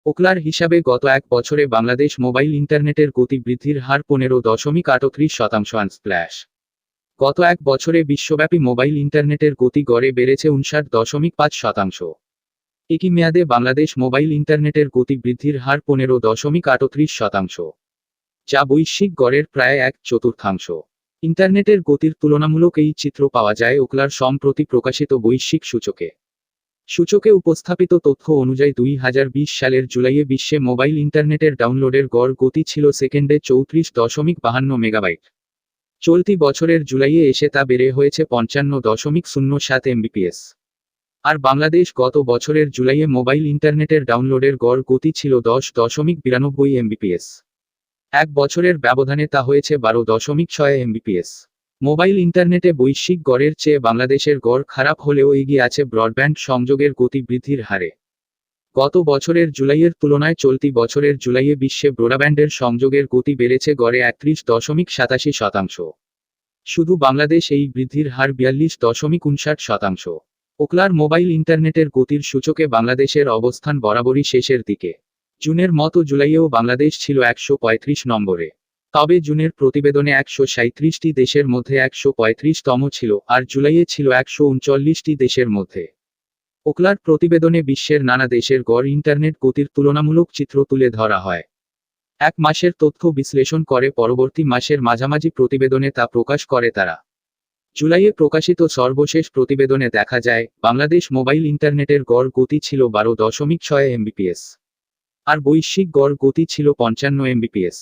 ওকলার হিসাবে গত এক বছরে বাংলাদেশ মোবাইল ইন্টারনেটের গতি বৃদ্ধির হার 15.38%। আনস্প্ল্যাশ গত এক বছরে বিশ্বব্যাপী মোবাইল ইন্টারনেটের গতি গড়ে বেড়েছে 59.5%। একই মেয়াদে বাংলাদেশ মোবাইল ইন্টারনেটের গতি বৃদ্ধির হার 15.38%, যা বৈশ্বিক গড়ের প্রায় এক চতুর্থাংশ। ইন্টারনেটের গতির তুলনামূলক এই চিত্র পাওয়া যায় ওকলার সম্প্রতি প্রকাশিত বৈশ্বিক সূচকে। সূচকে উপস্থাপিত তথ্য অনুযায়ী 2020 সালের জুলাইয়ে বিশ্বে মোবাইল ইন্টারনেটের ডাউনলোডের গড় গতি ছিল সেকেন্ডে 34.52 মেগাবাইট। চলতি বছরের জুলাইয়ে এসে তা বেড়ে হয়েছে 55.07 এমবিপিএস। আর বাংলাদেশ গত বছরের জুলাইয়ে মোবাইল ইন্টারনেটের ডাউনলোডের গড় গতি ছিল 10.92 এমবিপিএস। এক বছরের ব্যবধানে তা হয়েছে 12.6 এমবিপিএস। মোবাইল ইন্টারনেটে বৈশ্বিক গড়ের চেয়ে বাংলাদেশের গড় খারাপ হলেও এগিয়ে আছে ব্রডব্যান্ড সংযোগের গতি বৃদ্ধির হারে। গত বছরের জুলাইয়ের তুলনায় চলতি বছরের জুলাইয়ে বিশ্বে ব্রডব্যান্ডের সংযোগের গতি বেড়েছে গড়ে 31.87%। শুধু বাংলাদেশ এই বৃদ্ধির হার 42.59%। ওকলার মোবাইল ইন্টারনেটের গতির সূচকে বাংলাদেশের অবস্থান বরাবরই শেষের দিকে। জুনের মতো জুলাইয়েও বাংলাদেশ ছিল 135 নম্বরে। তবে জুনের প্রতিবেদনে 137টি দেশের মধ্যে 135তম ছিল, আর জুলাইয়ে ছিল 139টি দেশের মধ্যে। ওকলার প্রতিবেদনে বিশ্বের নানা দেশের গড় ইন্টারনেট গতির তুলনামূলক চিত্র তুলে ধরা হয়। এক মাসের তথ্য বিশ্লেষণ করে পরবর্তী মাসের মাঝামাঝি প্রতিবেদনে তা প্রকাশ করে তারা। জুলাইয়ে প্রকাশিত সর্বশেষ প্রতিবেদনে দেখা যায়, বাংলাদেশ মোবাইল ইন্টারনেটের গড় গতি ছিল 12.6 এমবিপিএস। আর বৈশ্বিক গড় গতি ছিল 55 এমবিপিএস।